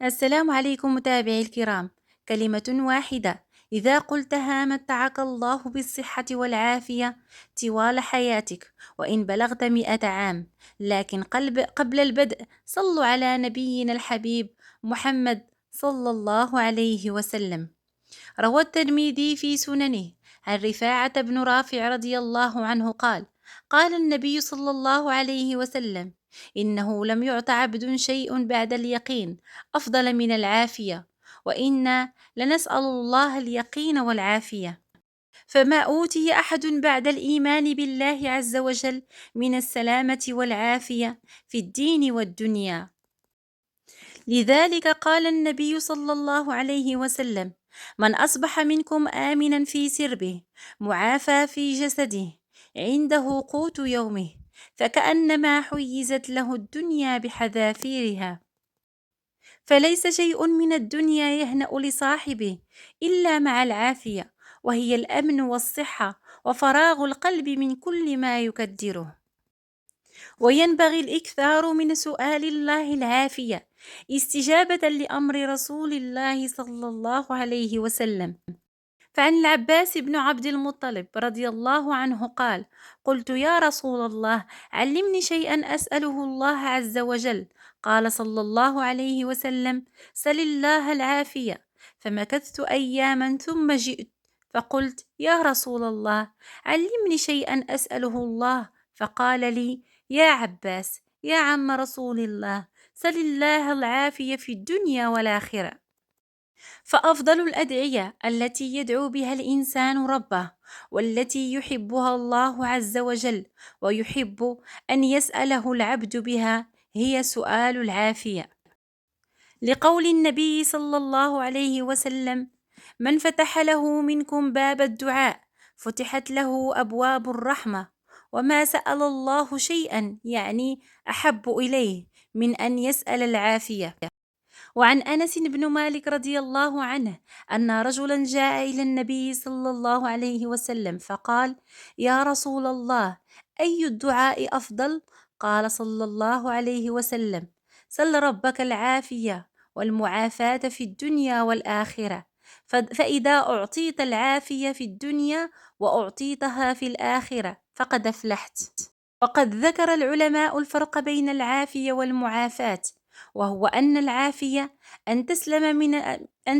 السلام عليكم متابعي الكرام. كلمة واحدة إذا قلتها متعك الله بالصحة والعافية طوال حياتك وإن بلغت 100 عام. لكن قبل البدء صلوا على نبينا الحبيب محمد صلى الله عليه وسلم. روى الترمذي في سننه عن رفاعة بن رافع رضي الله عنه قال: قال النبي صلى الله عليه وسلم: إنه لم يعط عبد شيء بعد اليقين أفضل من العافية، وإنا لنسأل الله اليقين والعافية. فما أوتي أحد بعد الإيمان بالله عز وجل من السلامة والعافية في الدين والدنيا. لذلك قال النبي صلى الله عليه وسلم: من أصبح منكم آمنا في سربه معافى في جسده عنده قوت يومه فكأنما حيزت له الدنيا بحذافيرها. فليس شيء من الدنيا يهنأ لصاحبه إلا مع العافية، وهي الأمن والصحة وفراغ القلب من كل ما يكدره. وينبغي الإكثار من سؤال الله العافية استجابة لأمر رسول الله صلى الله عليه وسلم. فعن العباس بن عبد المطلب رضي الله عنه قال: قلت يا رسول الله علمني شيئا أسأله الله عز وجل. قال صلى الله عليه وسلم: سل الله العافية. فمكثت أياما ثم جئت فقلت: يا رسول الله علمني شيئا أسأله الله. فقال لي: يا عباس يا عم رسول الله، سل الله العافية في الدنيا والآخرة. فأفضل الأدعية التي يدعو بها الإنسان ربه، والتي يحبها الله عز وجل ويحب أن يسأله العبد بها، هي سؤال العافية. لقول النبي صلى الله عليه وسلم: من فتح له منكم باب الدعاء فتحت له أبواب الرحمة، وما سأل الله شيئا يعني أحب إليه من أن يسأل العافية. وعن أنس بن مالك رضي الله عنه أن رجلا جاء إلى النبي صلى الله عليه وسلم فقال: يا رسول الله، أي الدعاء أفضل؟ قال صلى الله عليه وسلم: سل ربك العافية والمعافاة في الدنيا والآخرة، فإذا أعطيت العافية في الدنيا وأعطيتها في الآخرة فقد أفلحت. وقد ذكر العلماء الفرق بين العافية والمعافاة، وهو أن العافية أن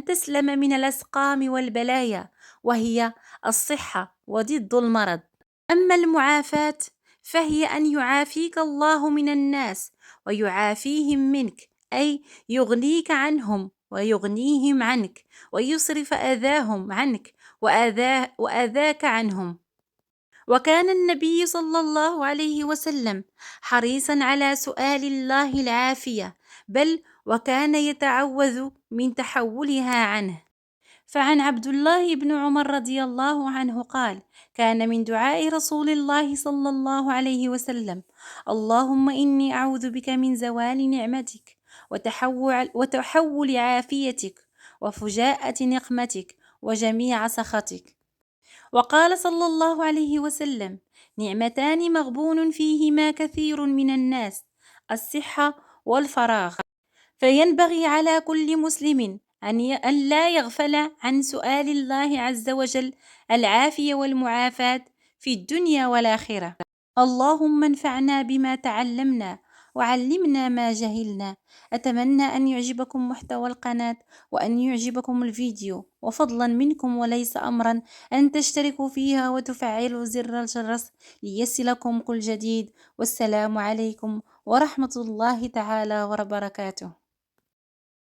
تسلم من الأسقام والبلايا، وهي الصحة وضد المرض. أما المعافاة فهي أن يعافيك الله من الناس ويعافيهم منك، أي يغنيك عنهم ويغنيهم عنك، ويصرف أذاهم عنك وأذاك عنهم. وكان النبي صلى الله عليه وسلم حريصا على سؤال الله العافية، بل وكان يتعوذ من تحولها عنه. فعن عبد الله بن عمر رضي الله عنه قال: كان من دعاء رسول الله صلى الله عليه وسلم: اللهم إني أعوذ بك من زوال نعمتك وتحول عافيتك وفجاءة نقمتك وجميع سخطك. وقال صلى الله عليه وسلم: نعمتان مغبون فيهما كثير من الناس، الصحة والفراغ. فينبغي على كل مسلم أن لا يغفل عن سؤال الله عز وجل العافية والمعافاة في الدنيا والآخرة. اللهم انفعنا بما تعلمنا وعلمنا ما جهلنا. أتمنى أن يعجبكم محتوى القناة وأن يعجبكم الفيديو، وفضلا منكم وليس أمرا أن تشتركوا فيها وتفعلوا زر الجرس ليصلكم كل جديد. والسلام عليكم ورحمة الله تعالى وبركاته.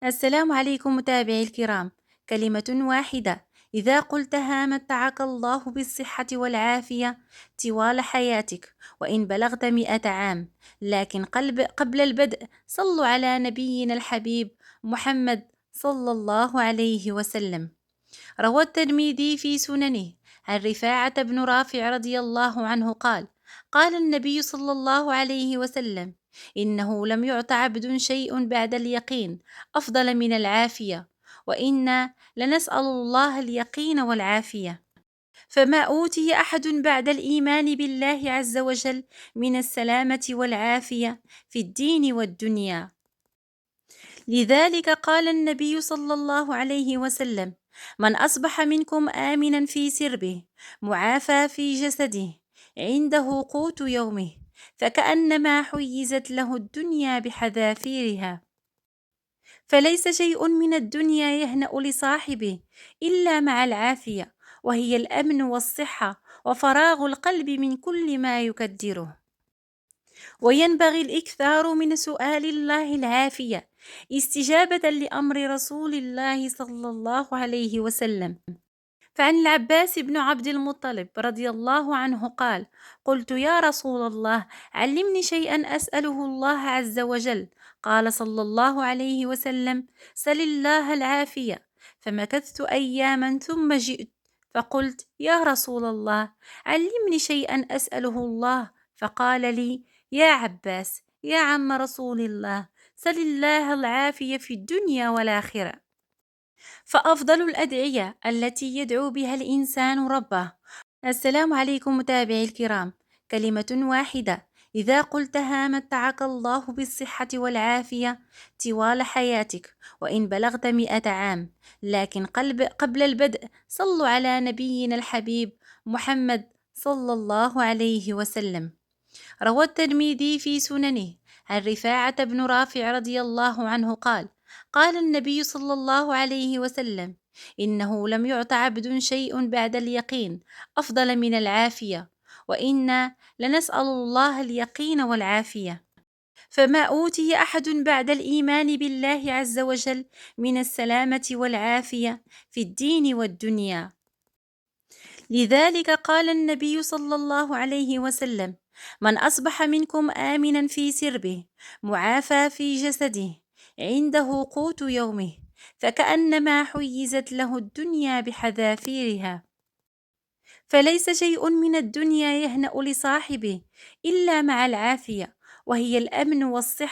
السلام عليكم متابعي الكرام. كلمة واحدة إذا قلتها متعك الله بالصحة والعافية طوال حياتك وإن بلغت 100 عام. لكن قبل البدء صلوا على نبينا الحبيب محمد صلى الله عليه وسلم. روى الترمذي في سننه عن رفاعة بن رافع رضي الله عنه قال: قال النبي صلى الله عليه وسلم: إنه لم يعط عبد شيء بعد اليقين أفضل من العافية، وإنا لنسأل الله اليقين والعافية. فما أوتي أحد بعد الإيمان بالله عز وجل من السلامة والعافية في الدين والدنيا. لذلك قال النبي صلى الله عليه وسلم: من أصبح منكم آمنا في سربه معافى في جسده عنده قوت يومه فكأنما حيزت له الدنيا بحذافيرها. فليس شيء من الدنيا يهنأ لصاحبه إلا مع العافية، وهي الأمن والصحة وفراغ القلب من كل ما يكدره. وينبغي الإكثار من سؤال الله العافية استجابة لأمر رسول الله صلى الله عليه وسلم. فعن العباس بن عبد المطلب رضي الله عنه قال: قلت يا رسول الله علمني شيئا أسأله الله عز وجل. قال صلى الله عليه وسلم: سل الله العافية. فمكثت أياما ثم جئت فقلت: يا رسول الله علمني شيئا أسأله الله. فقال لي: يا عباس يا عم رسول الله، سل الله العافية في الدنيا والآخرة. فأفضل الأدعية التي يدعو بها الإنسان ربه. السلام عليكم متابعي الكرام. كلمة واحدة إذا قلتها متعك الله بالصحة والعافية طوال حياتك وإن بلغت 100 عام. لكن قبل البدء صلوا على نبينا الحبيب محمد صلى الله عليه وسلم. روى الترمذي في سننه عن رفاعة بن رافع رضي الله عنه قال: قال النبي صلى الله عليه وسلم: إنه لم يعط عبد شيء بعد اليقين أفضل من العافية، وإنا لنسأل الله اليقين والعافية. فما أوتي أحد بعد الإيمان بالله عز وجل من السلامة والعافية في الدين والدنيا. لذلك قال النبي صلى الله عليه وسلم: من أصبح منكم آمنا في سربه معافى في جسده عنده قوت يومه فكأنما حيزت له الدنيا بحذافيرها. فليس شيء من الدنيا يهنأ لصاحبه إلا مع العافية، وهي الأمن والصحة